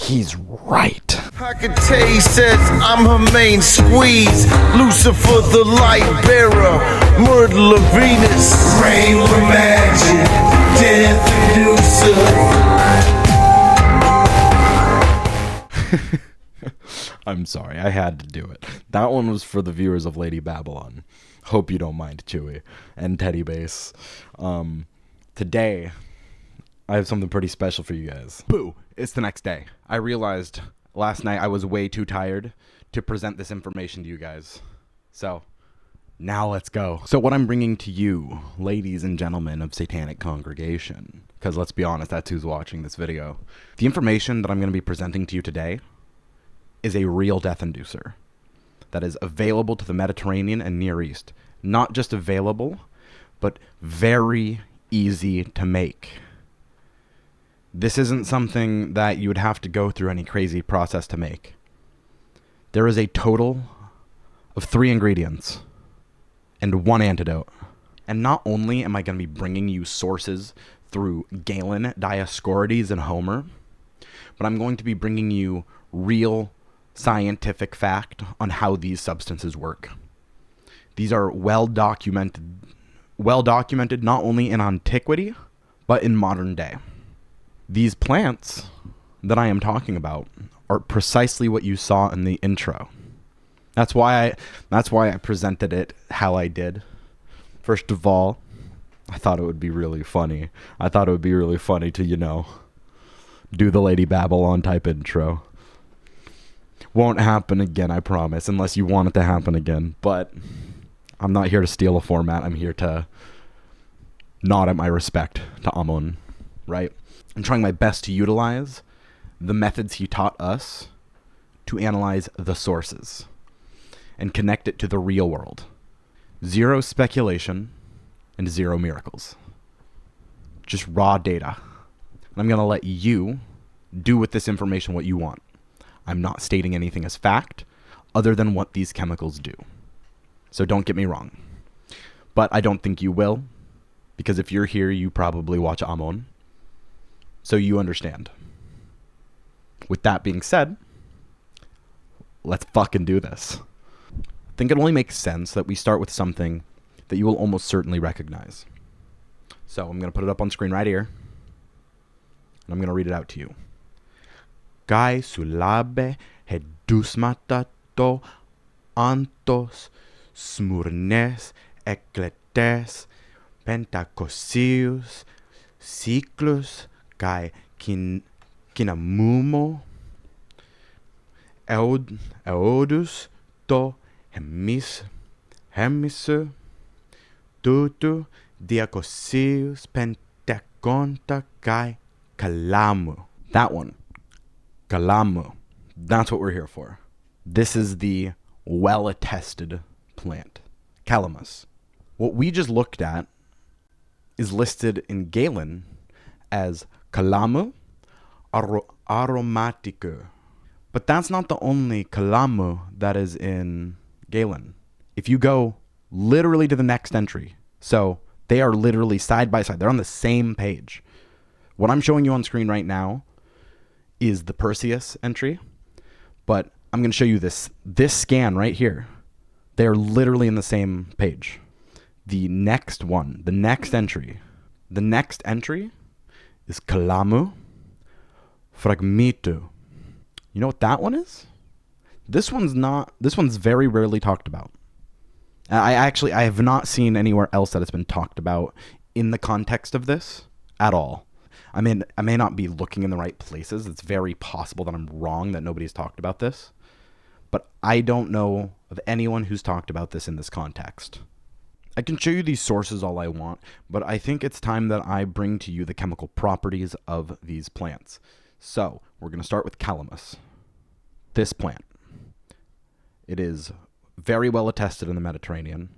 He's right. Hecate says I'm her main squeeze. Lucifer the light bearer, murderer Venus. Reign with magic, death Inducer. I'm sorry, I had to do it. That one was for the viewers of Lady Babylon. Hope you don't mind, Chewy and Teddy Bass. Today, I have something pretty special for you guys. Boo! It's the next day. I realized last night I was way too tired to present this information to you guys. So, now let's go. So what I'm bringing to you, ladies and gentlemen of Satanic Congregation, because let's be honest, that's who's watching this video. The information that I'm going to be presenting to you today is a real death inducer that is available to the Mediterranean and Near East. Not just available, but very easy to make. This isn't something that you would have to go through any crazy process to make. There is a total of 3 ingredients and 1 antidote. And not only am I going to be bringing you sources through Galen, Dioscorides, and Homer, but I'm going to be bringing you real scientific fact on how these substances work. These are well documented not only in antiquity, but in modern day. These plants that I am talking about are precisely what you saw in the intro. That's why I presented it how I did. First of all, I thought it would be really funny. I thought it would be really funny to, do the Lady Babylon type intro. Won't happen again, I promise, unless you want it to happen again. But I'm not here to steal a format. I'm here to nod at my respect to Amon, right? I'm trying my best to utilize the methods he taught us to analyze the sources and connect it to the real world. 0 speculation and 0 miracles. Just raw data. And I'm going to let you do with this information what you want. I'm not stating anything as fact other than what these chemicals do. So don't get me wrong. But I don't think you will, because if you're here, you probably watch Amon. So you understand. With that being said, let's fucking do this. I think it only makes sense that we start with something that you will almost certainly recognize. So I'm going to put it up on screen right here, and I'm going to read it out to you. Kai sulabe hedusmatato antos smurnes ekletes pentakosius cyclus kai kinamumo eodus to hemisu tutu diakosius pentaconta kai kalamu. That one. Kalamu. That's what we're here for. This is the well-attested plant. Calamus. What we just looked at is listed in Galen as Kalamu aromatique. But that's not the only Kalamu that is in Galen. If you go literally to the next entry, so they are literally side by side. They're on the same page. What I'm showing you on screen right now is the Perseus entry, but I'm going to show you this scan right here. They are literally in the same page. The next one, the next entry is Kalamu Fragmitu. You know what that one is? This one's very rarely talked about. I have not seen anywhere else that it's been talked about in the context of this at all. I may not be looking in the right places. It's very possible that I'm wrong, that nobody's talked about this. But I don't know of anyone who's talked about this in this context. I can show you these sources all I want, but I think it's time that I bring to you the chemical properties of these plants. So, we're going to start with calamus. This plant. It is very well attested in the Mediterranean,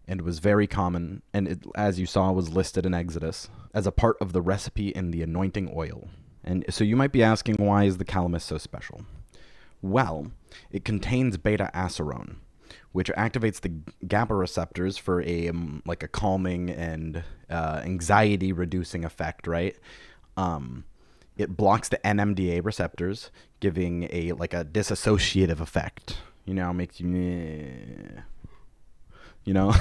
and was very common, and it, as you saw, was listed in Exodus as a part of the recipe in the anointing oil. And so you might be asking, why is the calamus so special? Well, it contains beta-acerone, which activates the GABA receptors for a calming and anxiety-reducing effect, right? it blocks the NMDA receptors, giving a disassociative effect. Makes you, you know.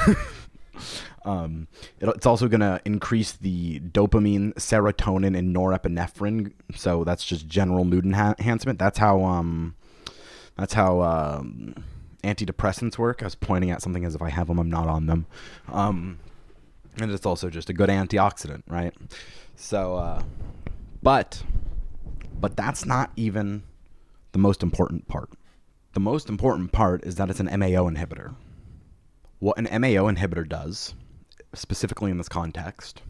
It's also going to increase the dopamine, serotonin, and norepinephrine. So that's just general mood enhancement. That's how antidepressants work. I was pointing at something as if I have them. I'm not on them. And it's also just a good antioxidant, right? So, but that's not even the most important part. The most important part is that it's an MAO inhibitor. What an MAO inhibitor does, specifically in this context,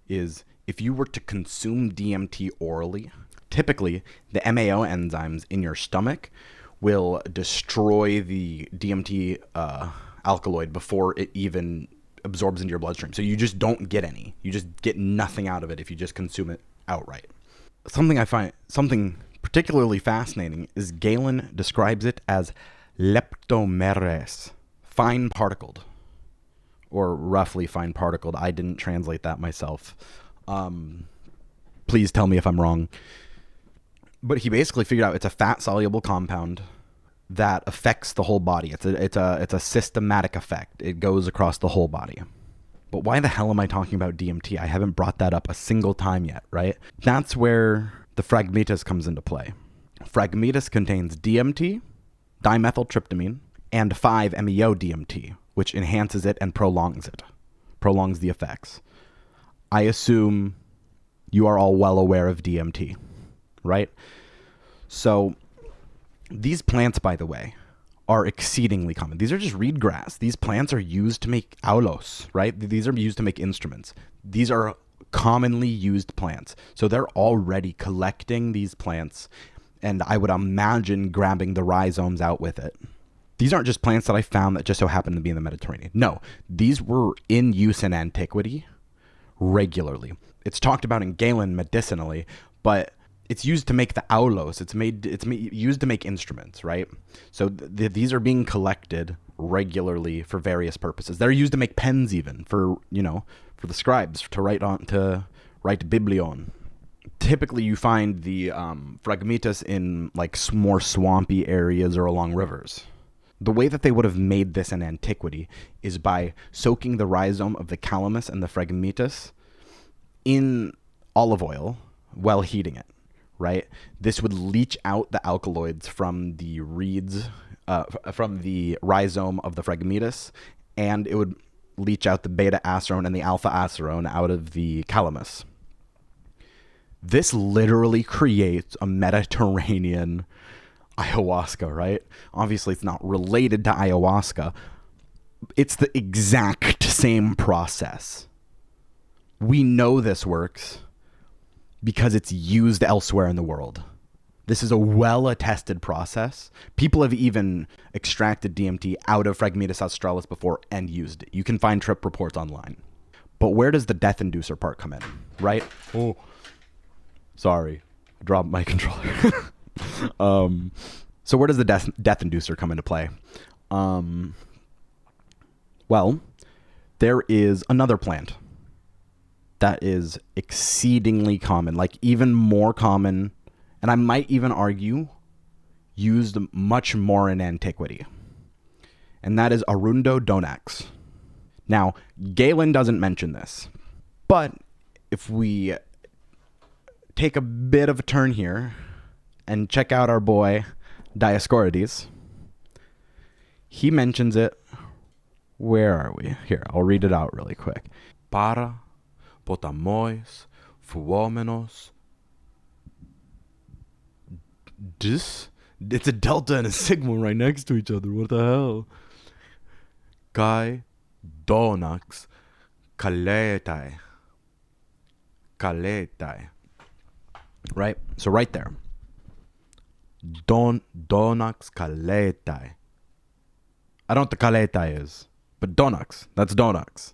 is if you were to consume DMT orally, typically the MAO enzymes in your stomach will destroy the DMT alkaloid before it even absorbs into your bloodstream. So you just don't get any. You just get nothing out of it if you just consume it outright. Something particularly fascinating is Galen describes it as leptomeres, fine particled, or roughly fine particled. I didn't translate that myself. Please tell me if I'm wrong. But he basically figured out it's a fat soluble compound that affects the whole body. It's a systematic effect. It goes across the whole body. But why the hell am I talking about DMT? I haven't brought that up a single time yet, right? That's where the Phragmites comes into play. Phragmites contains DMT, dimethyltryptamine, and 5-MeO-DMT, which enhances it and prolongs the effects. I assume you are all well aware of DMT, right? So these plants, by the way, are exceedingly common. These are just reed grass. These plants are used to make aulos, right? These are used to make instruments. These are commonly used plants. So they're already collecting these plants, and I would imagine grabbing the rhizomes out with it. These aren't just plants that I found that just so happened to be in the Mediterranean. No, these were in use in antiquity regularly. It's talked about in Galen medicinally, but it's used to make the aulos. It's used to make instruments, right? So these are being collected regularly for various purposes. They're used to make pens, even for the scribes to write biblion. Typically, you find the Phragmites in more swampy areas or along rivers. The way that they would have made this in antiquity is by soaking the rhizome of the calamus and the Phragmites in olive oil while heating it, right? This would leach out the alkaloids from the reeds, from the rhizome of the Phragmites, and it would leach out the beta-acerone and the alpha-acerone out of the calamus. This literally creates a Mediterranean ayahuasca, right? Obviously, it's not related to ayahuasca. It's the exact same process. We know this works because it's used elsewhere in the world. This is a well-attested process. People have even extracted DMT out of Phragmites australis before and used it. You can find trip reports online. But where does the death inducer part come in, right? Oh, sorry. I dropped my controller. So where does the death inducer come into play? Well, there is another plant that is exceedingly common, even more common, and I might even argue used much more in antiquity. And that is Arundo donax. Now, Galen doesn't mention this, but if we take a bit of a turn here and check out our boy Dioscorides, he mentions it. Where are we? Here, I'll read it out really quick. Para, potamois, fuomenos. It's a delta and a sigma right next to each other. What the hell? Kai donax kaletai. Kaletai. Right? So right there. Donax kaletai. I don't know what the kaletai is, but donax. That's donax.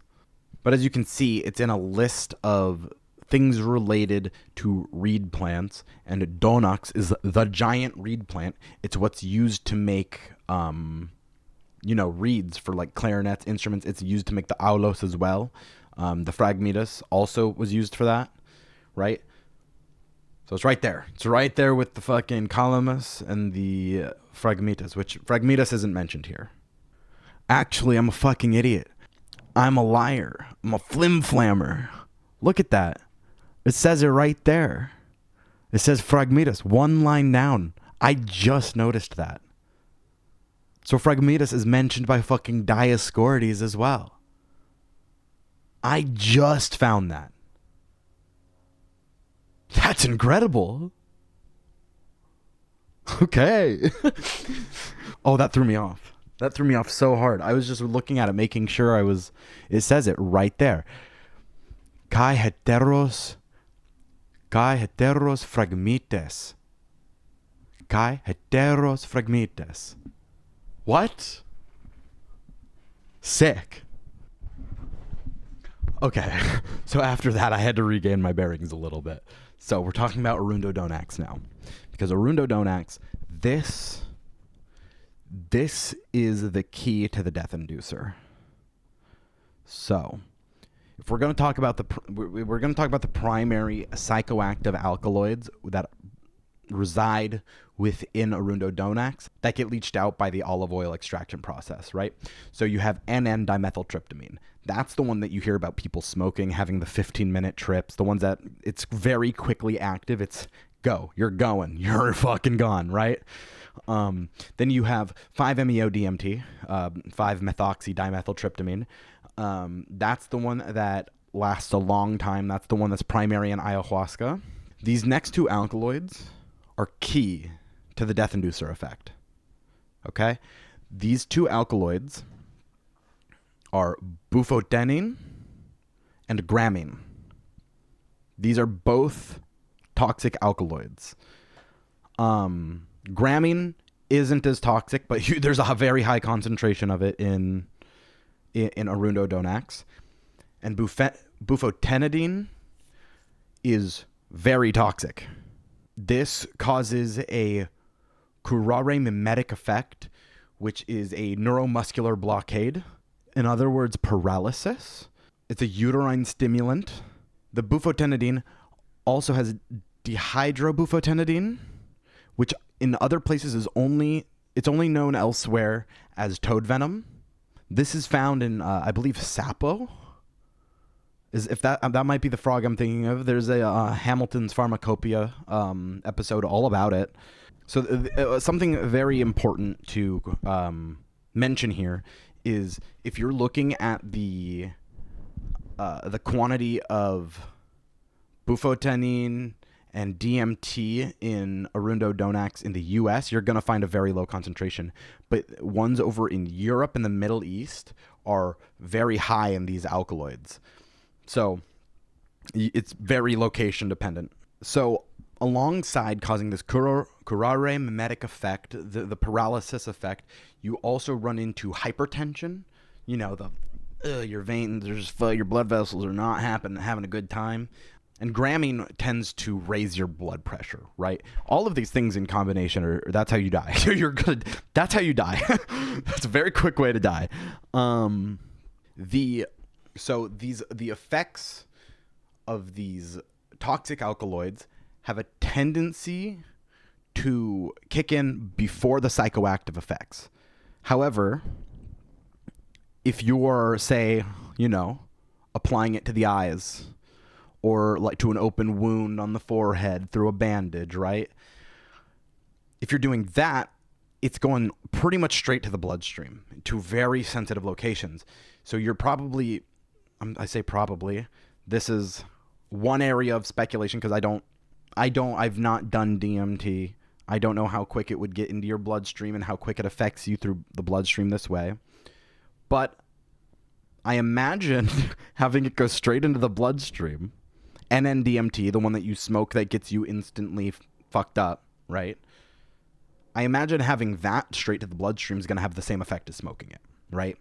But as you can see, it's in a list of things related to reed plants, and donax is the giant reed plant. It's what's used to make, reeds for clarinets, instruments. It's used to make the aulos as well. The Phragmites also was used for that, right? So it's right there. It's right there with the fucking calamus and the phragmites, which phragmites isn't mentioned here. Actually, I'm a fucking idiot. I'm a liar. I'm a flim-flammer. Look at that. It says it right there. It says phragmites, one line down. I just noticed that. So phragmites is mentioned by fucking Dioscorides as well. I just found that. That's incredible. Okay. Oh, that threw me off. That threw me off so hard. I was just looking at it, making sure it says it right there. Kai heteros phragmites. Kai heteros phragmites. What? Sick. Okay, so after that, I had to regain my bearings a little bit. So we're talking about Arundodonax now. Because Arundodonax, this is the key to the death inducer. So, if we're going to talk about the primary psychoactive alkaloids that reside within Arundodonax that get leached out by the olive oil extraction process, right? So you have N,N-dimethyltryptamine. That's the one that you hear about people smoking, having the 15-minute trips, the ones that it's very quickly active. It's go, you're going, you're fucking gone, right? Then you have 5-MeO-DMT, 5-methoxy-dimethyltryptamine. That's the one that lasts a long time. That's the one that's primary in ayahuasca. These next two alkaloids are key to the death inducer effect. Okay? These two alkaloids are bufotenine and gramine. These are both toxic alkaloids. Gramine isn't as toxic, but there's a very high concentration of it in Arundodonax. And bufotenidine is very toxic. This causes a curare mimetic effect, which is a neuromuscular blockade. In other words, paralysis. It's a uterine stimulant. The bufotenidine also has dihydrobufotenidine, which in other places it's only known elsewhere as toad venom. This is found in, I believe, Sapo. If that might be the frog I'm thinking of. There's a Hamilton's Pharmacopoeia episode all about it. So something very important to mention here is if you're looking at the quantity of bufotenine and DMT in Arundodonax in the US, you're going to find a very low concentration. But ones over in Europe and the Middle East are very high in these alkaloids. So it's very location dependent. So alongside causing this curare mimetic effect, the paralysis effect, you also run into hypertension. You know, your veins, your blood vessels are not having a good time. And gramine tends to raise your blood pressure, right? All of these things in combination that's how you die. That's how you die. That's a very quick way to die. The effects of these toxic alkaloids have a tendency to kick in before the psychoactive effects. However, if you're, say, applying it to the eyes or like to an open wound on the forehead through a bandage, right? If you're doing that, it's going pretty much straight to the bloodstream, to very sensitive locations. So you're probably, I say probably, this is one area of speculation because I've not done DMT. I don't know how quick it would get into your bloodstream and how quick it affects you through the bloodstream this way. But I imagine having it go straight into the bloodstream, NN-DMT, the one that you smoke that gets you instantly fucked up, right? I imagine having that straight to the bloodstream is going to have the same effect as smoking it, right?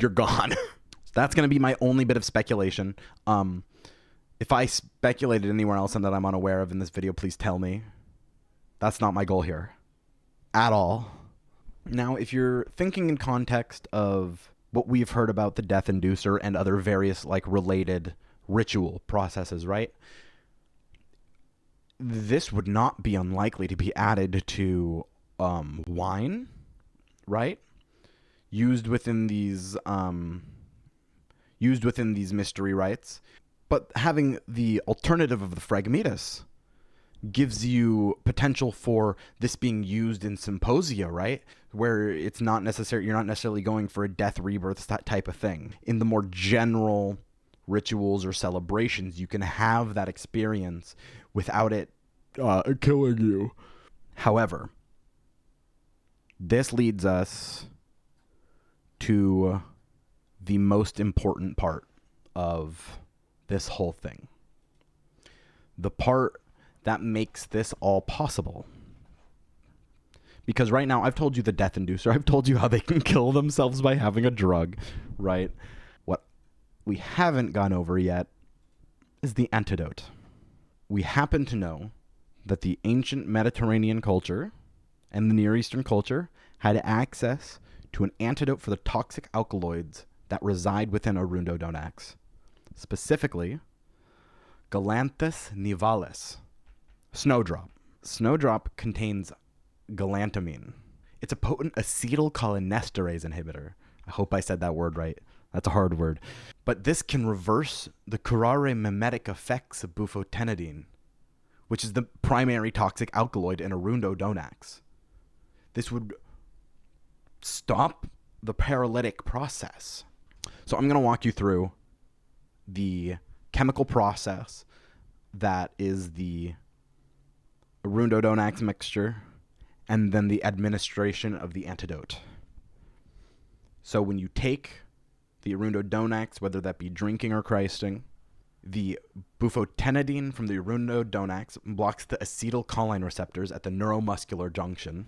You're gone. That's going to be my only bit of speculation. If I speculated anywhere else and that I'm unaware of in this video, please tell me. That's not my goal here at all. Now, if you're thinking in context of what we've heard about the death inducer and other various like related ritual processes, right? this would not be unlikely to be added to wine, right? Used within these mystery rites. But having the alternative of the Phragmites gives you potential for this being used in symposia, right? Where it's not necessary, you're not necessarily going for a death, rebirth, that type of thing. In the more general rituals or celebrations, you can have that experience without it killing you. However, this leads us to the most important part of this whole thing. The part that makes this all possible. Because right now, I've told you the death inducer. I've told you how they can kill themselves by having a drug, right? What we haven't gone over yet is the antidote. We happen to know that the ancient Mediterranean culture and the Near Eastern culture had access to an antidote for the toxic alkaloids that reside within Arundodonax. Specifically, Galanthus nivalis, snowdrop. Snowdrop contains galantamine. It's a potent acetylcholinesterase inhibitor. I hope I said that word right. That's a hard word. But this can reverse the curare mimetic effects of bufotenidine, which is the primary toxic alkaloid in Arundodonax. This would stop the paralytic process. So I'm going to walk you through the chemical process that is the Arundodonax mixture and then the administration of the antidote. So when you take the Arundodonax, whether that be drinking or Christing, the bufotenidine from the Arundodonax blocks the acetylcholine receptors at the neuromuscular junction,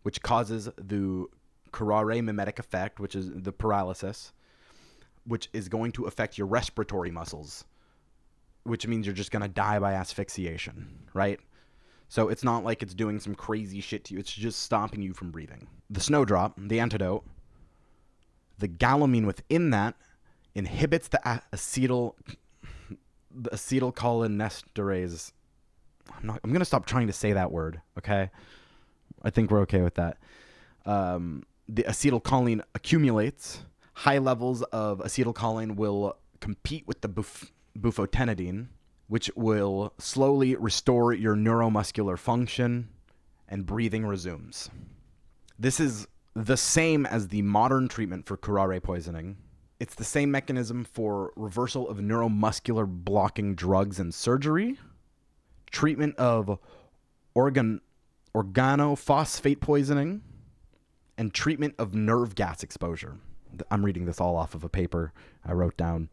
which causes the curare mimetic effect, which is the paralysis, which is going to affect your respiratory muscles, which means you're just going to die by asphyxiation, right? So it's not like it's doing some crazy shit to you. It's just stopping you from breathing. The snowdrop, the antidote, the galamine within that inhibits the acetylcholinesterase. I'm going to stop trying to say that word, okay? I think we're okay with that. The acetylcholine accumulates. High levels of acetylcholine will compete with the bufotenidine, which will slowly restore your neuromuscular function and breathing resumes. This is the same as the modern treatment for curare poisoning. It's the same mechanism for reversal of neuromuscular blocking drugs and surgery, treatment of organophosphate poisoning, and treatment of nerve gas exposure. I'm reading this all off of a paper I wrote down.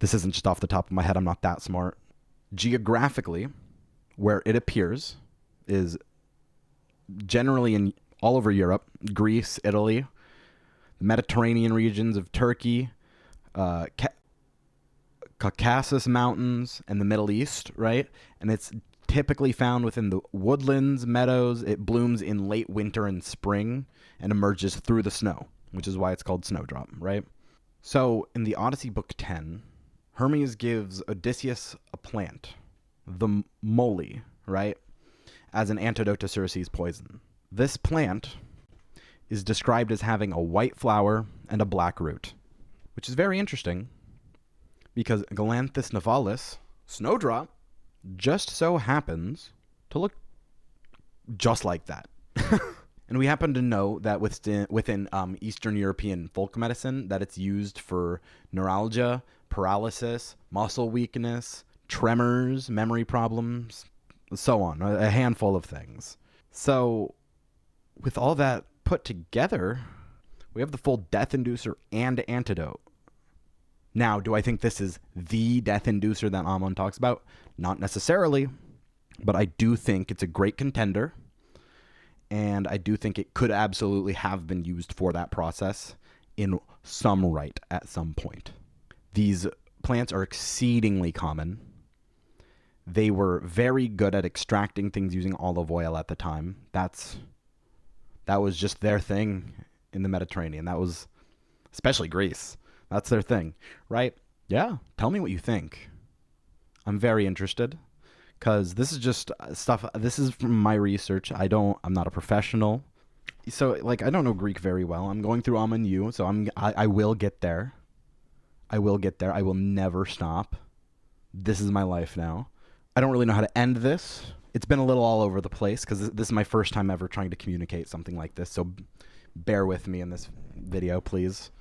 This isn't just off the top of my head. I'm not that smart. Geographically, where it appears is generally in all over Europe, Greece, Italy, the Mediterranean regions of Turkey, Caucasus Mountains, and the Middle East, right? And it's typically found within the woodlands, meadows. It blooms in late winter and spring and emerges through the snow, which is why it's called snowdrop, right? So in the Odyssey Book 10, Hermes gives Odysseus a plant, the moly, right, as an antidote to Circe's poison. This plant is described as having a white flower and a black root, which is very interesting because Galanthus nivalis, snowdrop, just so happens to look just like that. And we happen to know that within Eastern European folk medicine that it's used for neuralgia, paralysis, muscle weakness, tremors, memory problems, so on, a handful of things. So with all that put together, we have the full death inducer and antidote. Now, do I think this is the death inducer that Amon talks about? Not necessarily, but I do think it's a great contender, and I do think it could absolutely have been used for that process in some rite at some point. These plants are exceedingly common. They were very good at extracting things using olive oil at the time. That was just their thing in the Mediterranean. That was, especially Greece. That's their thing, right? Yeah, tell me what you think. I'm very interested. because this is just stuff. This is from my research. I'm not a professional, so like I don't know Greek very well. I'm going through Amen U, so I will get there. I will get there. I will never stop. This is my life now. I don't really know how to end this. It's been a little all over the place because this is my first time ever trying to communicate something like this. So bear with me in this video, please.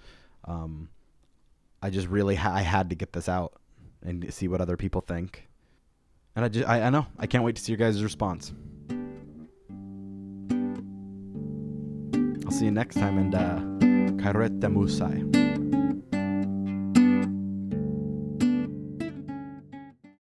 I just really I had to get this out and see what other people think. And I know. I can't wait to see your guys' response. I'll see you next time, and Karette Musai.